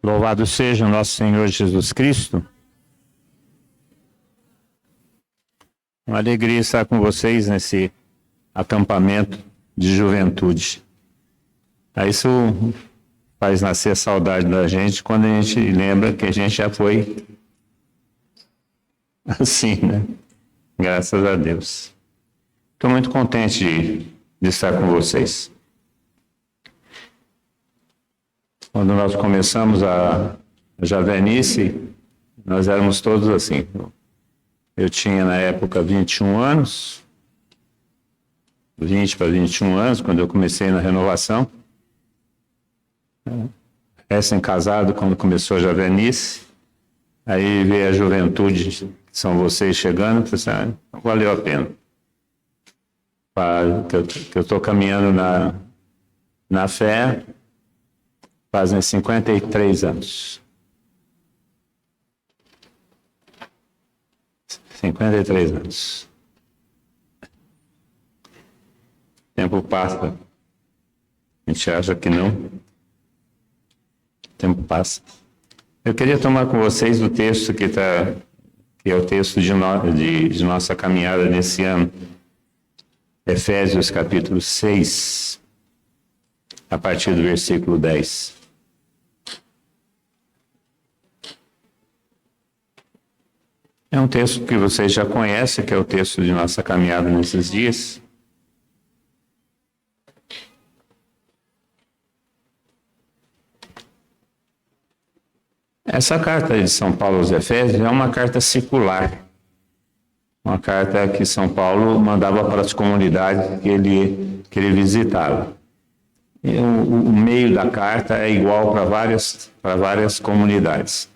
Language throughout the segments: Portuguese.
Louvado seja o nosso Senhor Jesus Cristo. Uma alegria estar com vocês nesse acampamento de juventude. Isso faz nascer a saudade da gente quando a gente lembra que a gente já foi assim, né? Graças a Deus. Estou muito contente de estar com vocês. Quando nós começamos a Javenice, nós éramos todos assim. Eu tinha na época 21 anos, 20 para 21 anos, quando eu comecei na renovação. Recém-casado, quando começou a Javenice. Aí veio a juventude, que são vocês chegando, eu falei assim, valeu a pena. Que eu estou caminhando na fé, fazem 53 anos. 53 anos. O tempo passa. A gente acha que não. O tempo passa. Eu queria tomar com vocês o texto que é o texto de nossa caminhada nesse ano. Efésios capítulo 6, a partir do versículo 10. É um texto que vocês já conhecem, que é o texto de nossa caminhada nesses dias. Essa carta de São Paulo aos Efésios é uma carta circular. Uma carta que São Paulo mandava para as comunidades que ele visitava. E o meio da carta é igual para várias comunidades.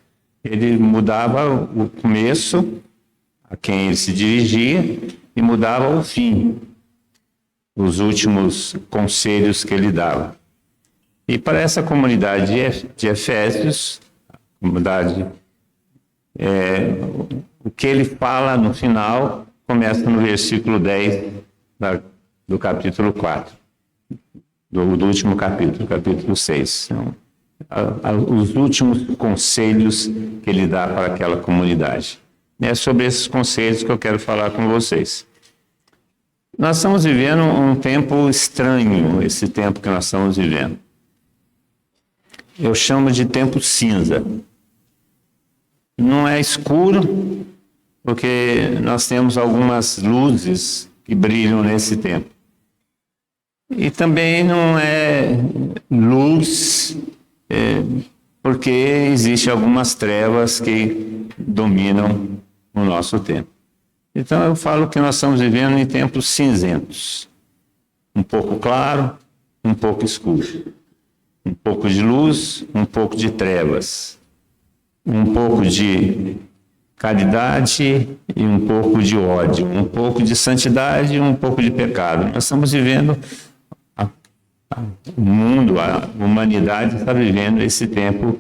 Ele mudava o começo, a quem ele se dirigia, e mudava o fim, os últimos conselhos que ele dava. E para essa comunidade de Efésios, o que ele fala no final começa no versículo 10 do capítulo 4, do último capítulo 6. Então, os últimos conselhos que ele dá para aquela comunidade. É sobre esses conselhos que eu quero falar com vocês. Nós estamos vivendo um tempo estranho, esse tempo que nós estamos vivendo. Eu chamo de tempo cinza. Não é escuro, porque nós temos algumas luzes que brilham nesse tempo. E também não é luz, porque existem algumas trevas que dominam o nosso tempo. Então eu falo que nós estamos vivendo em tempos cinzentos. Um pouco claro, um pouco escuro. Um pouco de luz, um pouco de trevas. Um pouco de caridade e um pouco de ódio, um pouco de santidade e um pouco de pecado. Nós estamos vivendo, o mundo, a humanidade está vivendo esse tempo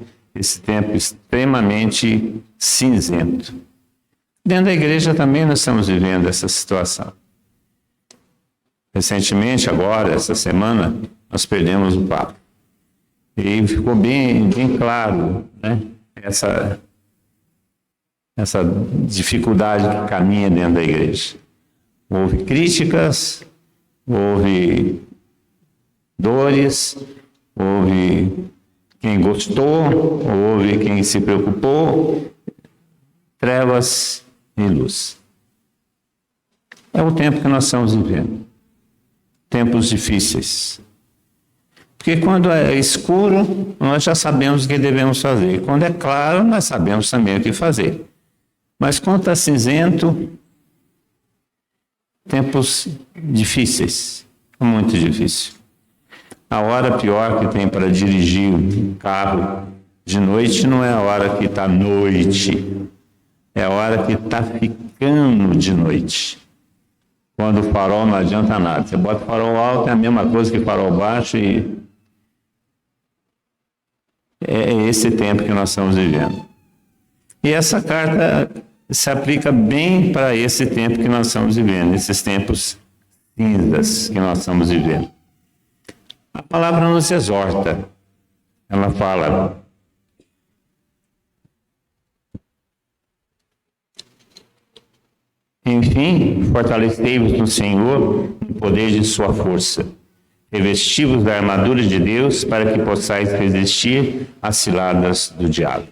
extremamente cinzento. Dentro da igreja também nós estamos vivendo essa situação. Recentemente, agora, essa semana, nós perdemos o Papa. E ficou bem claro, né? Essa dificuldade que caminha dentro da igreja. Houve críticas, houve dores, houve quem gostou, houve quem se preocupou, trevas e luz. É o tempo que nós estamos vivendo. Tempos difíceis. Porque quando é escuro, nós já sabemos o que devemos fazer. Quando é claro, nós sabemos também o que fazer. Mas quando está cinzento, tempos difíceis, muito difícil. A hora pior que tem para dirigir um carro de noite não é a hora que está noite, é a hora que está ficando de noite. Quando o farol não adianta nada. Você bota o farol alto, é a mesma coisa que o farol baixo e é esse tempo que nós estamos vivendo. E essa carta se aplica bem para esse tempo que nós estamos vivendo, esses tempos cinzas que nós estamos vivendo. A palavra nos exorta. Ela fala: Enfim, fortalecei-vos no Senhor, no poder de sua força. Revesti-vos da armadura de Deus, para que possais resistir às ciladas do diabo.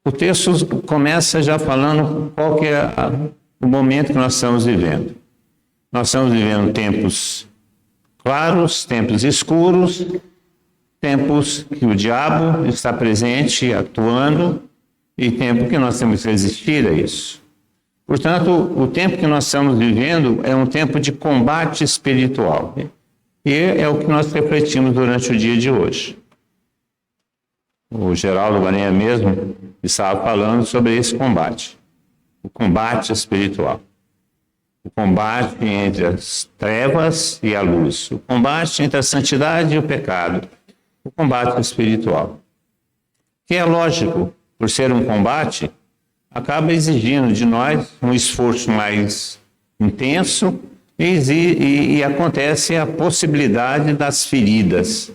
O texto começa já falando qual que é o momento que nós estamos vivendo. Nós estamos vivendo tempos claros, tempos escuros, tempos que o diabo está presente, atuando, e tempo que nós temos que resistir a isso. Portanto, o tempo que nós estamos vivendo é um tempo de combate espiritual. E é o que nós refletimos durante o dia de hoje. O Geraldo Baranha mesmo estava falando sobre esse combate. O combate espiritual. O combate entre as trevas e a luz. O combate entre a santidade e o pecado. O combate espiritual. Que é lógico, por ser um combate, acaba exigindo de nós um esforço mais intenso e acontece a possibilidade das feridas.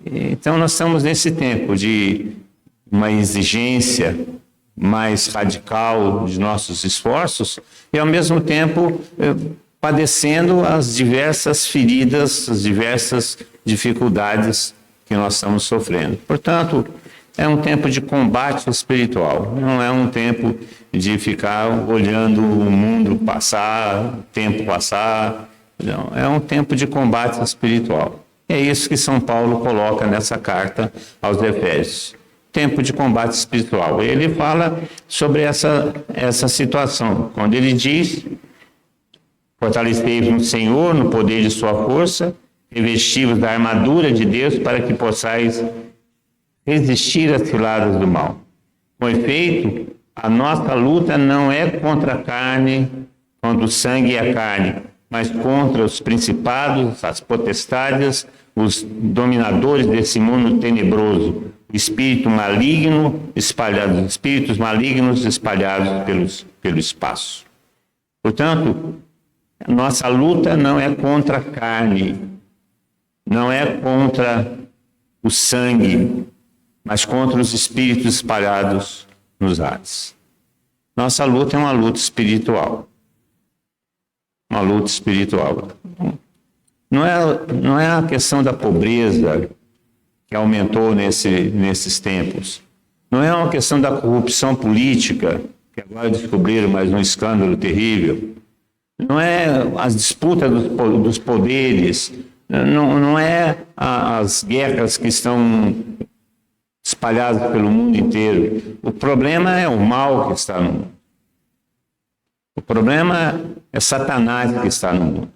Então nós estamos nesse tempo de uma exigência mais radical de nossos esforços e ao mesmo tempo padecendo as diversas feridas, as diversas dificuldades que nós estamos sofrendo. Portanto, é um tempo de combate espiritual, não é um tempo de ficar olhando o mundo passar, o tempo passar, não, é um tempo de combate espiritual. É isso que São Paulo coloca nessa carta aos Efésios. Tempo de combate espiritual. Ele fala sobre essa situação, quando ele diz: fortalecei-vos no Senhor, no poder de sua força, revesti-vos da armadura de Deus para que possais resistir às ciladas do mal. Com efeito, a nossa luta não é contra a carne, contra o sangue e a carne, mas contra os principados, as potestades, os dominadores desse mundo tenebroso, o espírito maligno espalhado, os espíritos malignos espalhados pelo espaço. Portanto, nossa luta não é contra a carne, não é contra o sangue, mas contra os espíritos espalhados nos ares. Nossa luta é uma luta espiritual. Uma luta espiritual. Não é a questão da pobreza que aumentou nesses tempos. Não é uma questão da corrupção política, que agora descobriram mais um escândalo terrível. Não é as disputas dos poderes. Não é as guerras que estão espalhadas pelo mundo inteiro. O problema é o mal que está no mundo. O problema é Satanás que está no mundo,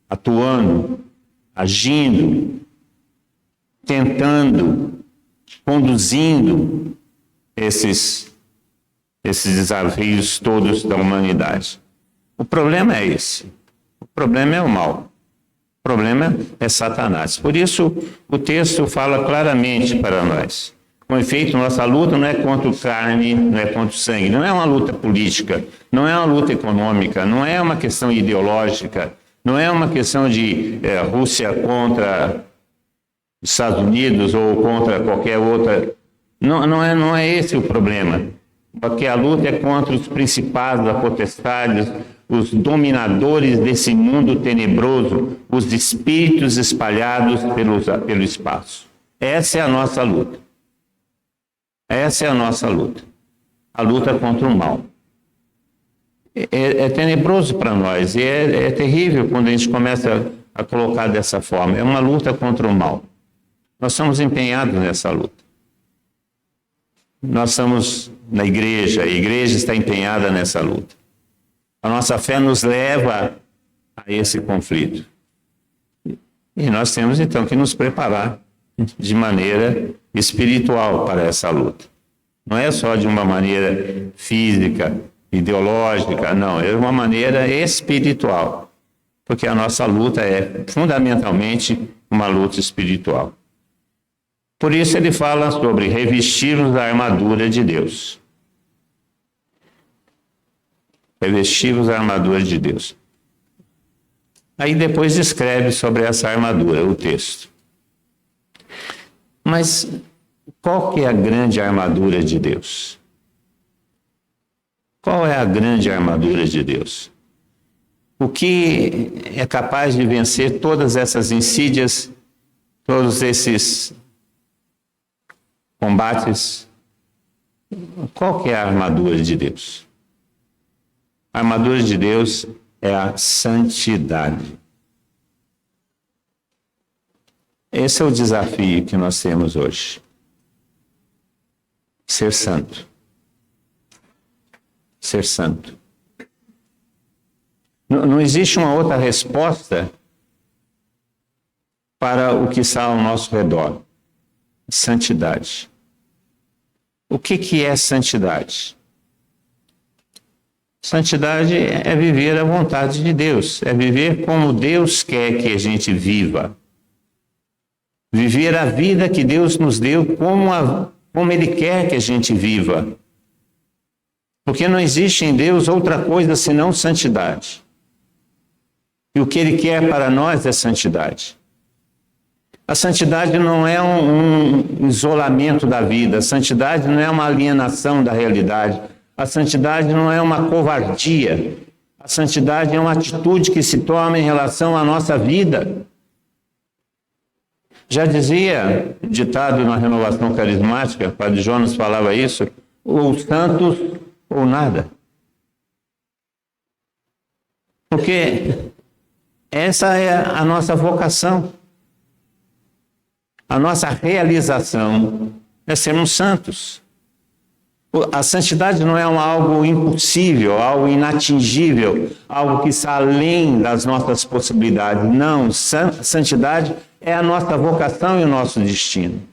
atuando, agindo, tentando, conduzindo esses desafios todos da humanidade. O problema é esse. O problema é o mal. O problema é Satanás. Por isso, o texto fala claramente para nós. Com efeito, nossa luta não é contra o carne, não é contra o sangue, não é uma luta política, não é uma luta econômica, não é uma questão ideológica, não é uma questão de Rússia contra os Estados Unidos ou contra qualquer outra. Não é esse o problema. Porque a luta é contra os principados, as potestades, os dominadores desse mundo tenebroso, os espíritos espalhados pelo espaço. Essa é a nossa luta. Essa é a nossa luta. A luta contra o mal. É tenebroso para nós e é terrível quando a gente começa a colocar dessa forma. É uma luta contra o mal. Nós estamos empenhados nessa luta. Nós estamos na igreja, a igreja está empenhada nessa luta. A nossa fé nos leva a esse conflito. E nós temos então que nos preparar de maneira espiritual para essa luta. Não é só de uma maneira física, ideológica, não, é uma maneira espiritual. Porque a nossa luta é fundamentalmente uma luta espiritual. Por isso ele fala sobre revestir-nos da armadura de Deus. Revestir-nos da armadura de Deus. Aí depois escreve sobre essa armadura, o texto. Mas qual que é a grande armadura de Deus? Qual é a grande armadura de Deus? O que é capaz de vencer todas essas insídias, todos esses combates? Qual que é a armadura de Deus? A armadura de Deus é a santidade. Esse é o desafio que nós temos hoje. Ser santo. Ser santo. Não existe uma outra resposta para o que está ao nosso redor. Santidade. O que é santidade? Santidade é viver a vontade de Deus, é viver como Deus quer que a gente viva. Viver a vida que Deus nos deu como Ele quer que a gente viva. Porque não existe em Deus outra coisa senão santidade. E o que Ele quer para nós é santidade. A santidade não é um isolamento da vida, a santidade não é uma alienação da realidade, a santidade não é uma covardia, a santidade é uma atitude que se toma em relação à nossa vida. Já dizia, ditado na Renovação Carismática, o Padre Jonas falava isso, ou santos ou nada. Porque essa é a nossa vocação. A nossa realização é sermos santos. A santidade não é algo impossível, algo inatingível, algo que está além das nossas possibilidades. Não, santidade é a nossa vocação e o nosso destino.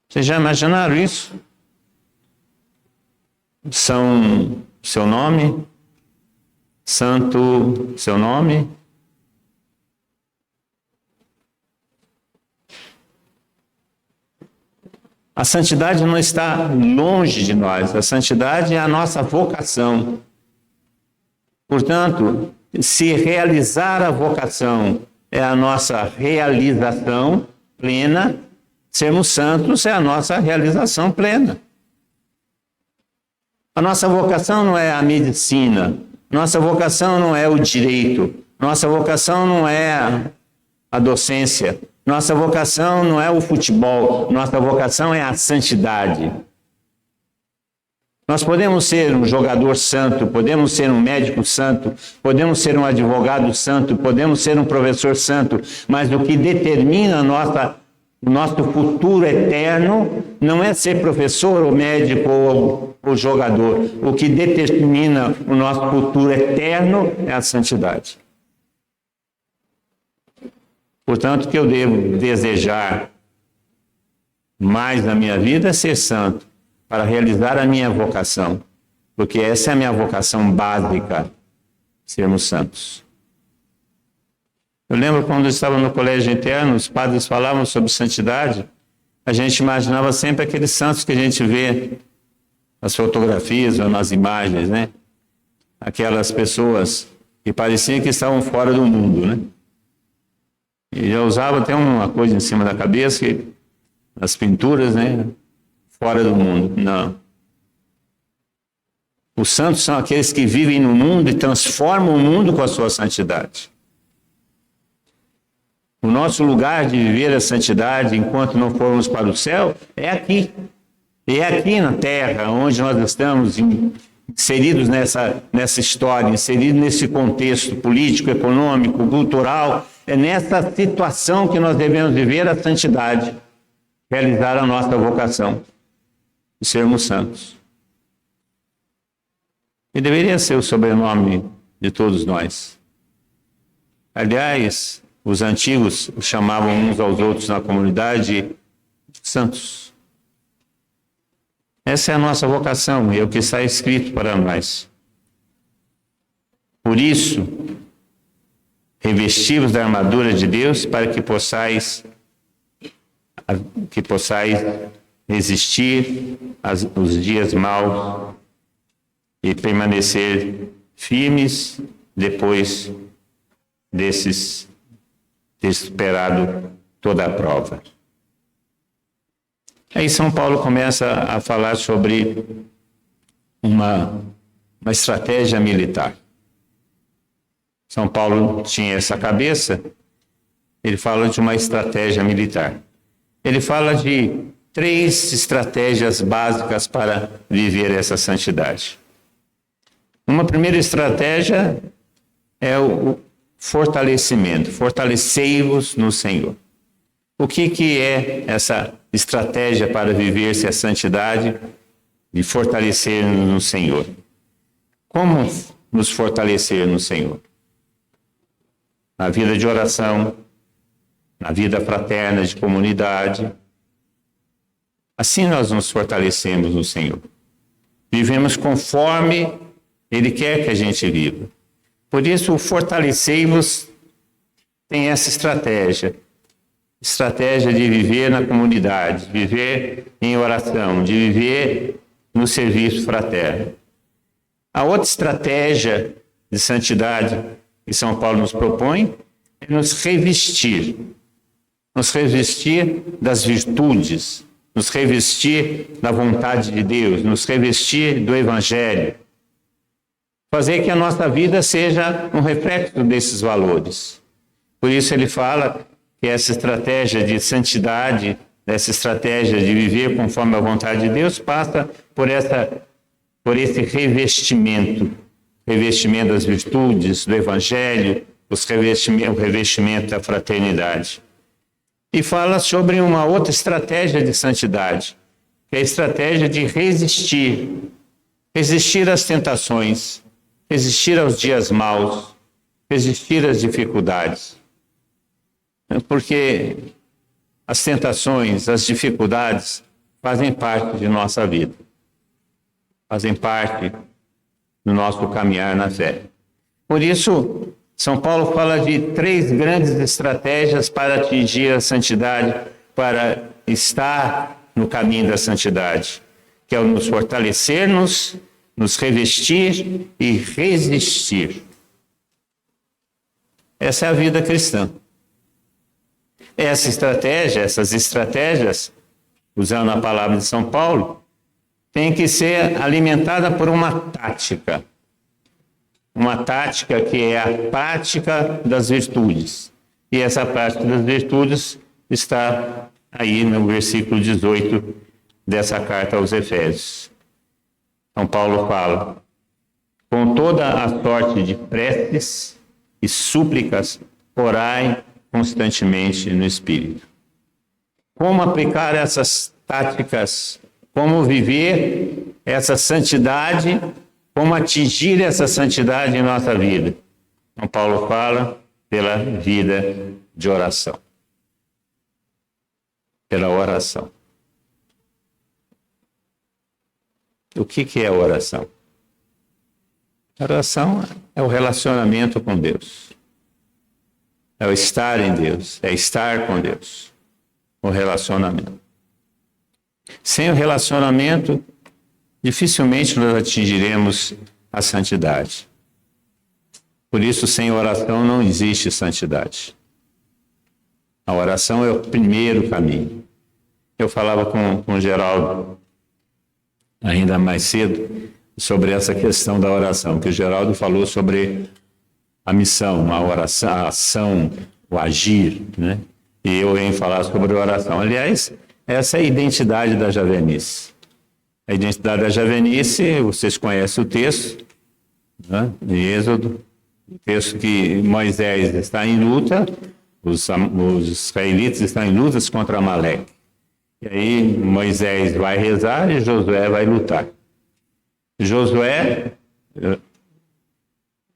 Vocês já imaginaram isso? São seu nome, santo seu nome. A santidade não está longe de nós, a santidade é a nossa vocação. Portanto, se realizar a vocação é a nossa realização plena, sermos santos é a nossa realização plena. A nossa vocação não é a medicina, nossa vocação não é o direito, nossa vocação não é a docência, nossa vocação não é o futebol, nossa vocação é a santidade. Nós podemos ser um jogador santo, podemos ser um médico santo, podemos ser um advogado santo, podemos ser um professor santo, mas o que determina o nosso futuro eterno não é ser professor ou médico ou jogador. O que determina o nosso futuro eterno é a santidade. Portanto, o que eu devo desejar mais na minha vida é ser santo, para realizar a minha vocação, porque essa é a minha vocação básica, sermos santos. Eu lembro quando eu estava no colégio interno, os padres falavam sobre santidade, a gente imaginava sempre aqueles santos que a gente vê nas fotografias ou nas imagens, né? Aquelas pessoas que pareciam que estavam fora do mundo, né? E já usava até uma coisa em cima da cabeça, que, as pinturas, né? Fora do mundo. Não. Os santos são aqueles que vivem no mundo e transformam o mundo com a sua santidade. O nosso lugar de viver a santidade, enquanto não formos para o céu, é aqui. E é aqui na terra, onde nós estamos inseridos nessa história, inseridos nesse contexto político, econômico, cultural. É nessa situação que nós devemos viver a santidade, realizar a nossa vocação, de sermos santos. E deveria ser o sobrenome de todos nós. Aliás, os antigos chamavam uns aos outros na comunidade de santos. Essa é a nossa vocação e é o que está escrito para nós. Por isso, revestivos da armadura de Deus para que possais resistir aos dias maus e permanecer firmes depois ter superado toda a prova. Aí São Paulo começa a falar sobre uma estratégia militar. São Paulo tinha essa cabeça, ele fala de uma estratégia militar. Ele fala de 3 estratégias básicas para viver essa santidade. Uma primeira estratégia é o fortalecimento. Fortalecei-vos no Senhor. O que é essa estratégia para viver-se a santidade e fortalecer-nos no Senhor? Como nos fortalecer no Senhor? Na vida de oração, na vida fraterna de comunidade. Assim nós nos fortalecemos no Senhor. Vivemos conforme Ele quer que a gente viva. Por isso, o fortalecei-vos tem essa estratégia. Estratégia de viver na comunidade, de viver em oração, de viver no serviço fraterno. A outra estratégia de santidade que São Paulo nos propõe é nos revestir das virtudes, nos revestir da vontade de Deus, nos revestir do Evangelho. Fazer que a nossa vida seja um reflexo desses valores. Por isso ele fala que essa estratégia de santidade, essa estratégia de viver conforme a vontade de Deus, passa por esse revestimento das virtudes, do Evangelho, o revestimento da fraternidade. E fala sobre uma outra estratégia de santidade, que é a estratégia de resistir às tentações, resistir aos dias maus, resistir às dificuldades. Porque as tentações, as dificuldades fazem parte de nossa vida, fazem parte do nosso caminhar na fé. Por isso, São Paulo fala de 3 grandes estratégias para atingir a santidade, para estar no caminho da santidade, que é o nos fortalecer-nos, nos revestir e resistir. Essa é a vida cristã. Essas estratégias, usando a palavra de São Paulo, tem que ser alimentada por uma tática. Uma tática que é a prática das virtudes. E essa prática das virtudes está aí no versículo 18 dessa carta aos Efésios. São Paulo fala: com toda a sorte de preces e súplicas, orai constantemente no Espírito. Como aplicar essas táticas? Como viver essa santidade? Como atingir essa santidade em nossa vida? São Paulo fala pela vida de oração. Pela oração. O que é a oração? A oração é o relacionamento com Deus. É o estar em Deus, é estar com Deus. O relacionamento. Sem o relacionamento, dificilmente nós atingiremos a santidade. Por isso, sem oração não existe santidade. A oração é o primeiro caminho. Eu falava com o Geraldo ainda mais cedo sobre essa questão da oração, que o Geraldo falou sobre a missão, a oração, a ação, o agir, né? E eu venho falar sobre a oração. Aliás, essa é a identidade da javenice. A identidade da javenice, vocês conhecem o texto, né, de Êxodo, o texto que Moisés está em luta, os israelitas estão em lutas contra Amaleque. E aí Moisés vai rezar e Josué vai lutar. Josué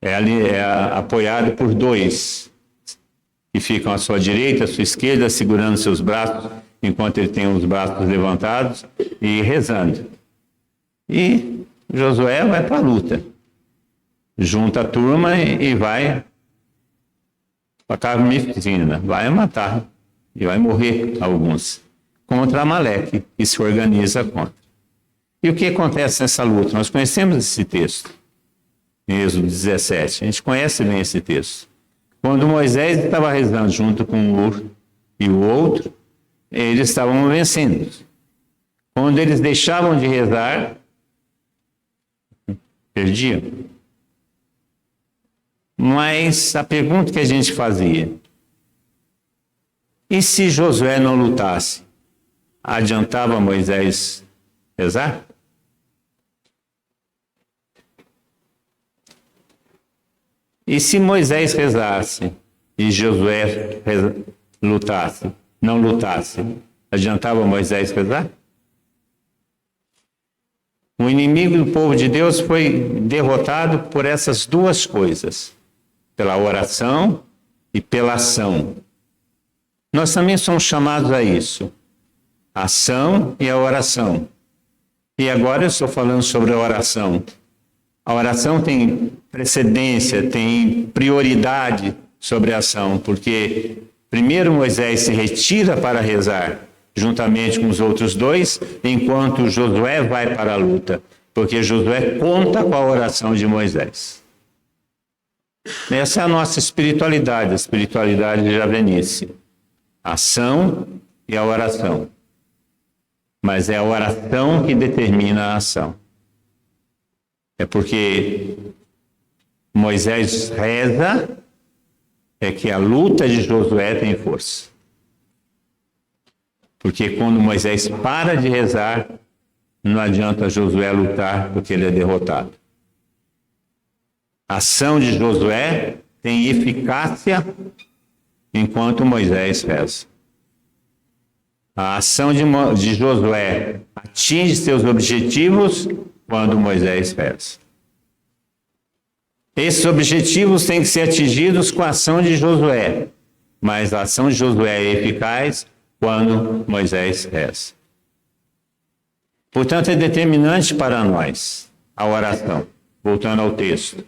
é apoiado por 2 que ficam à sua direita, à sua esquerda, segurando seus braços, enquanto ele tem os braços levantados e rezando. E Josué vai para a luta. Junta a turma e vai para a carnificina. Vai matar. E vai morrer alguns. Contra Amaleque, que se organiza contra. E o que acontece nessa luta? Nós conhecemos esse texto. Em Êxodo 17. A gente conhece bem esse texto. Quando Moisés estava rezando junto com um e o outro, eles estavam vencendo. Quando eles deixavam de rezar, Perdiam. Mas a pergunta que a gente fazia: e se Josué não lutasse? Adiantava Moisés rezar? E se Moisés rezasse e Josué lutasse, não lutasse, adiantava Moisés rezar? O inimigo do povo de Deus foi derrotado por essas duas coisas, pela oração e pela ação. Nós também somos chamados a isso, a ação e a oração. E agora eu estou falando sobre a oração. A oração tem precedência, tem prioridade sobre a ação, porque primeiro Moisés se retira para rezar, juntamente com os outros dois, enquanto Josué vai para a luta, porque Josué conta com a oração de Moisés. Essa é a nossa espiritualidade, a espiritualidade de Javenice. A ação e a oração. Mas é a oração que determina a ação. É porque Moisés reza, é que a luta de Josué tem força. Porque quando Moisés para de rezar, não adianta Josué lutar, porque ele é derrotado. A ação de Josué tem eficácia enquanto Moisés reza. A ação de Josué atinge seus objetivos quando Moisés reza. Esses objetivos têm que ser atingidos com a ação de Josué, mas a ação de Josué é eficaz quando Moisés reza. Portanto, é determinante para nós a oração. Voltando ao texto.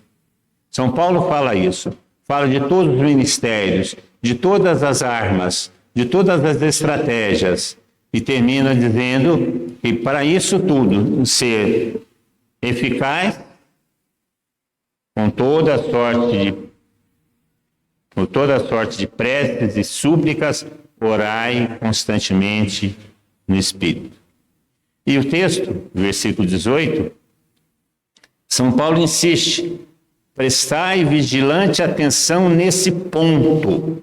São Paulo fala isso. Fala de todos os ministérios, de todas as armas, de todas as estratégias. E termina dizendo que para isso tudo ser eficaz, com toda a sorte de preces e súplicas, orai constantemente no Espírito. E o texto, versículo 18, São Paulo insiste: prestai vigilante atenção nesse ponto.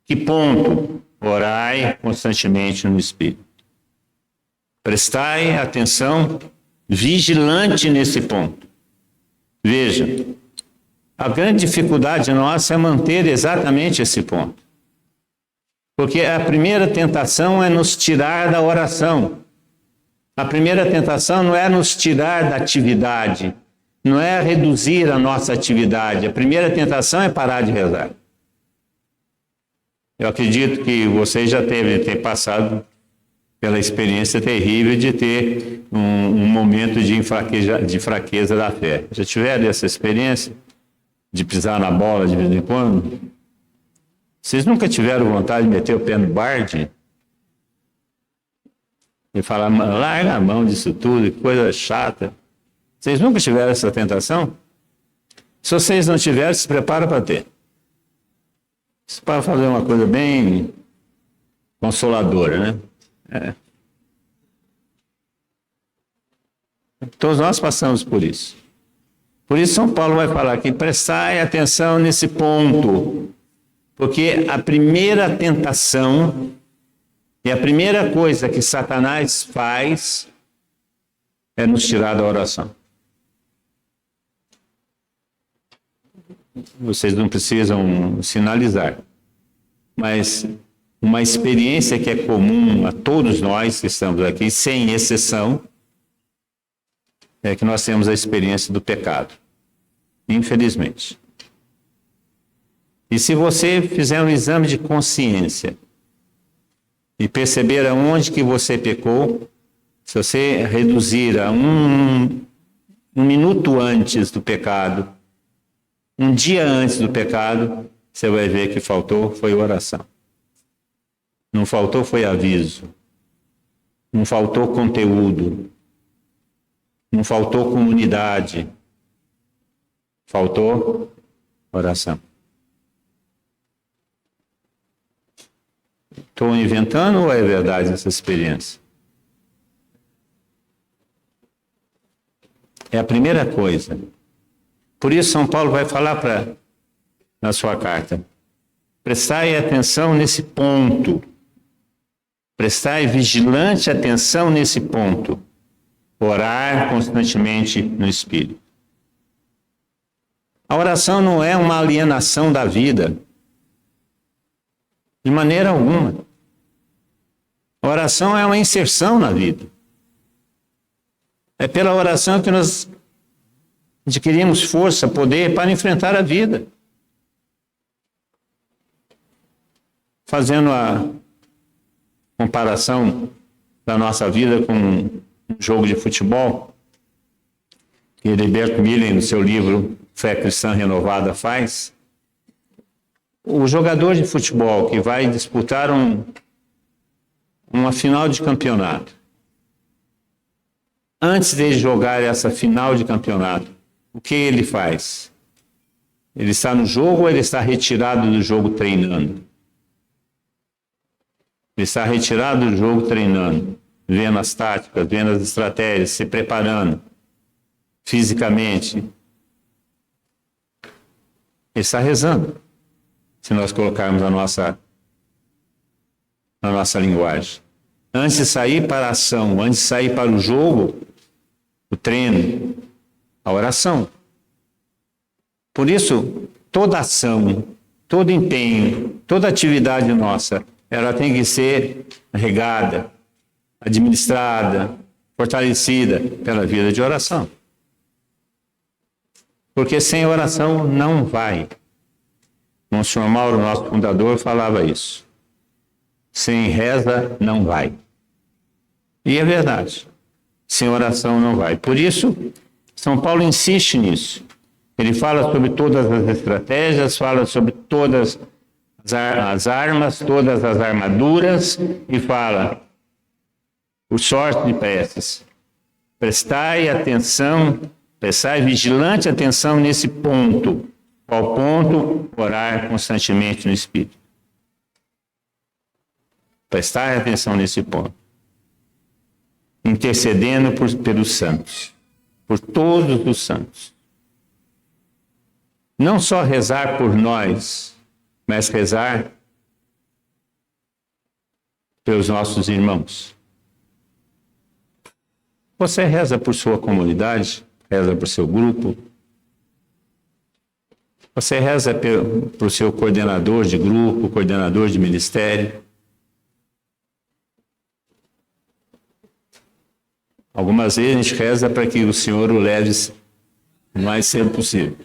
Que ponto? Orai constantemente no Espírito. Prestai atenção vigilante nesse ponto. Veja, a grande dificuldade nossa é manter exatamente esse ponto. Porque a primeira tentação é nos tirar da oração. A primeira tentação não é nos tirar da atividade, não é reduzir a nossa atividade. A primeira tentação é parar de rezar. Eu acredito que vocês já devem ter passado pela experiência terrível de ter um momento de fraqueza da fé. Já tiveram essa experiência de pisar na bola de vez em quando? Vocês nunca tiveram vontade de meter o pé no barde? E falar, larga a mão disso tudo, que coisa chata. Vocês nunca tiveram essa tentação? Se vocês não tiverem, se prepara para ter. Para fazer uma coisa bem consoladora, né? Todos nós passamos por isso. Por isso São Paulo vai falar aqui, prestai atenção nesse ponto, porque a primeira tentação e a primeira coisa que Satanás faz é nos tirar da oração. Vocês não precisam sinalizar, mas uma experiência que é comum a todos nós que estamos aqui, sem exceção, é que nós temos a experiência do pecado, infelizmente. E se você fizer um exame de consciência e perceber aonde que você pecou, se você reduzir a um minuto antes do pecado, um dia antes do pecado, você vai ver que faltou foi oração. Não faltou foi aviso. Não faltou conteúdo. Não faltou comunidade. Faltou oração. Estou inventando ou é verdade essa experiência? É a primeira coisa. Por isso, São Paulo vai falar na sua carta: prestai atenção nesse ponto. Prestai vigilante atenção nesse ponto. Orar constantemente no Espírito. A oração não é uma alienação da vida. De maneira alguma. A oração é uma inserção na vida. É pela oração que nós adquirimos força, poder para enfrentar a vida. Fazendo a comparação da nossa vida com um jogo de futebol, que Heriberto Millen, no seu livro Fé Cristã Renovada, faz. O jogador de futebol que vai disputar uma final de campeonato, antes de jogar essa final de campeonato, o que ele faz? Ele está no jogo ou ele está retirado do jogo treinando? Ele está retirado do jogo treinando, vendo as táticas, vendo as estratégias, se preparando fisicamente. Ele está rezando, se nós colocarmos na nossa linguagem. Antes de sair para a ação, antes de sair para o jogo, o treino, a oração. Por isso, toda ação, todo empenho, toda atividade nossa, ela tem que ser regada, administrada, fortalecida pela vida de oração. Porque sem oração não vai. Monsenhor Mauro, nosso fundador, falava isso. Sem reza não vai. E é verdade. Sem oração não vai. Por isso, São Paulo insiste nisso. Ele fala sobre todas as estratégias, fala sobre todas as armas, todas as armaduras, e fala o sorte de preces. Prestai atenção, prestai vigilante atenção nesse ponto. Qual ponto? Orar constantemente no Espírito. Prestai atenção nesse ponto. Intercedendo pelos santos, por todos os santos. Não só rezar por nós, mas rezar pelos nossos irmãos. Você reza por sua comunidade, reza por seu grupo. Você reza por seu coordenador de grupo, coordenador de ministério. Algumas vezes a gente reza para que o Senhor o leve o mais cedo possível.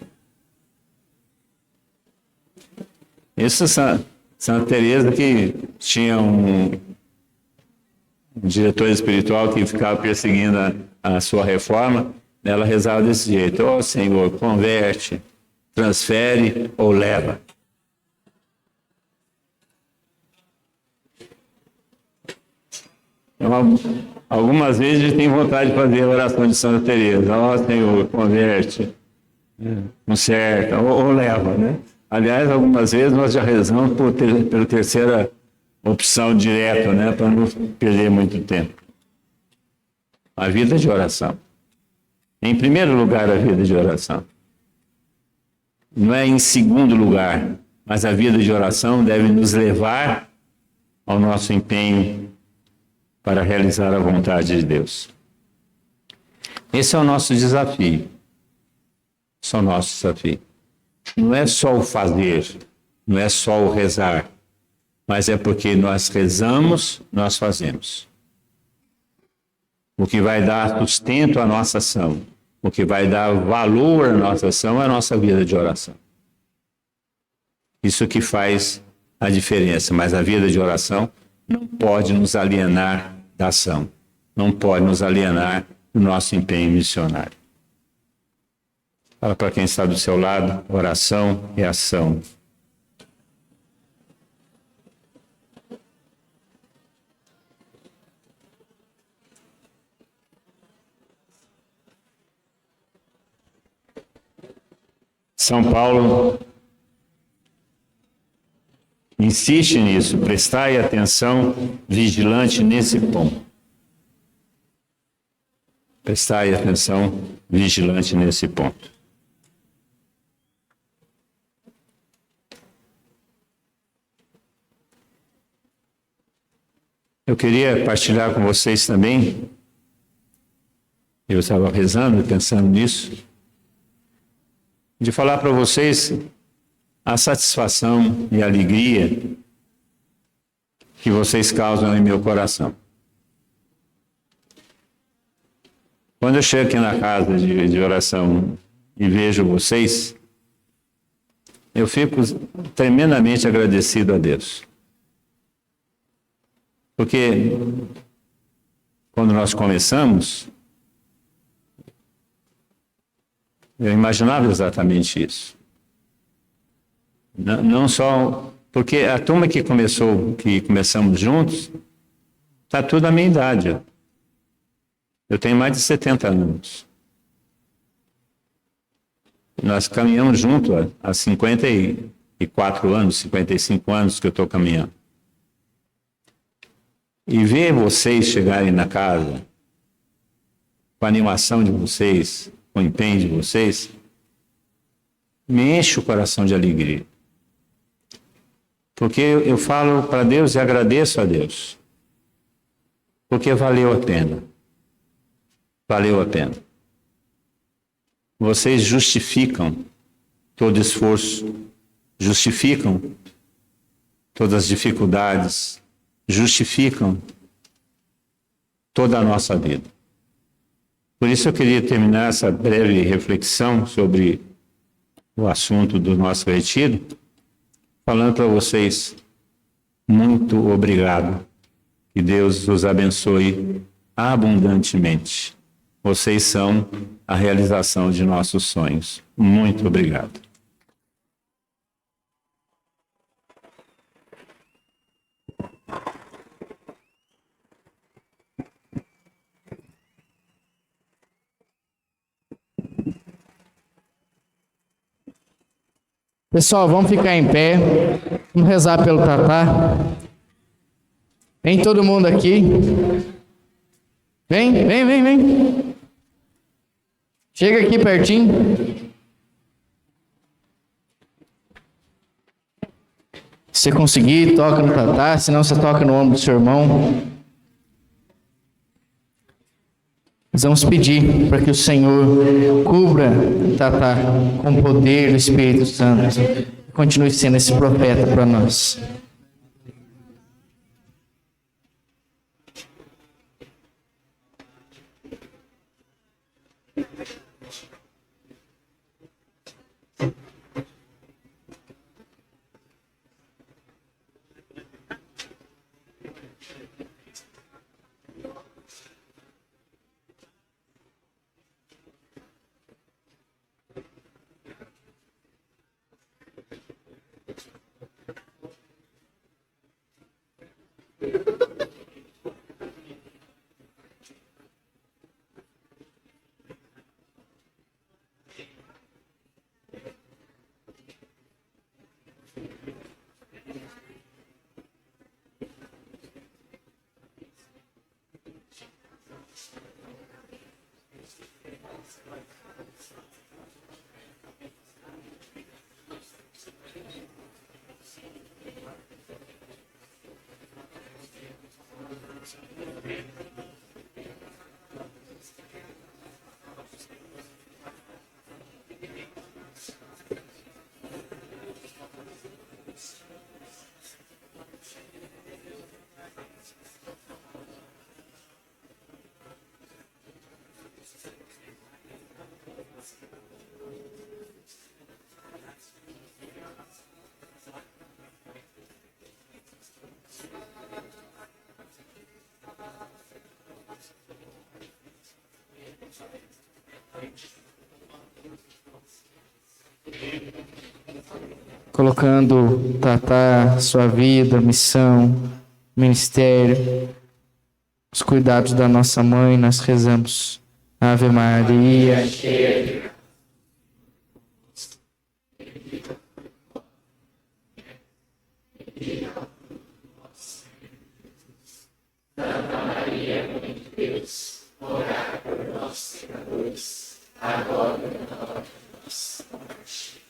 Isso é Santa Teresa, que tinha um diretor espiritual que ficava perseguindo a sua reforma, ela rezava desse jeito: ó Senhor, converte, transfere ou leva. Algumas vezes a gente tem vontade de fazer a oração de Santa Teresa: ó Senhor, converte, conserta ou leva, né? Aliás, algumas vezes nós já rezamos pela terceira opção direta, né? Para não perder muito tempo. A vida de oração. Em primeiro lugar, a vida de oração. Não é em segundo lugar, mas a vida de oração deve nos levar ao nosso empenho para realizar a vontade de Deus. Esse é o nosso desafio. Esse é o nosso desafio. Não é só o fazer, não é só o rezar, mas é porque nós rezamos, nós fazemos. O que vai dar sustento à nossa ação, o que vai dar valor à nossa ação é a nossa vida de oração. Isso que faz a diferença, mas a vida de oração não pode nos alienar da ação, não pode nos alienar do nosso empenho missionário. Fala para quem está do seu lado: oração e ação. São Paulo insiste nisso: prestai atenção vigilante nesse ponto. Prestai atenção vigilante nesse ponto. Eu queria partilhar com vocês também, eu estava rezando e pensando nisso, de falar para vocês a satisfação e a alegria que vocês causam em meu coração. Quando eu chego aqui na casa de oração e vejo vocês, eu fico tremendamente agradecido a Deus. Porque quando nós começamos, eu imaginava exatamente isso. Não só... Porque a turma que começamos juntos, está tudo à minha idade. Eu tenho mais de 70 anos. Nós caminhamos juntos há 54 anos, 55 anos que eu estou caminhando. E ver vocês chegarem na casa, com a animação de vocês, com o empenho de vocês, me enche o coração de alegria. Porque eu falo para Deus e agradeço a Deus. Porque valeu a pena. Valeu a pena. Vocês justificam todo esforço, justificam todas as dificuldades, justificam toda a nossa vida. Por isso eu queria terminar essa breve reflexão sobre o assunto do nosso retiro, falando para vocês, muito obrigado. Que Deus os abençoe abundantemente. Vocês são a realização de nossos sonhos. Muito obrigado. Pessoal, vamos ficar em pé. Vamos rezar pelo Tatá. Vem todo mundo aqui. Vem. Chega aqui pertinho. Se você conseguir, toca no Tatá, senão você toca no ombro do seu irmão. Nós vamos pedir para que o Senhor cubra o Tatá com o poder do Espírito Santo e continue sendo esse profeta para nós. Colocando Tatá, sua vida, missão, ministério, os cuidados da nossa mãe, nós rezamos. Ave Maria, cheia de graça. Santa Maria, Mãe de Deus, orai por nós, pecadores, agora e na hora da nossa morte.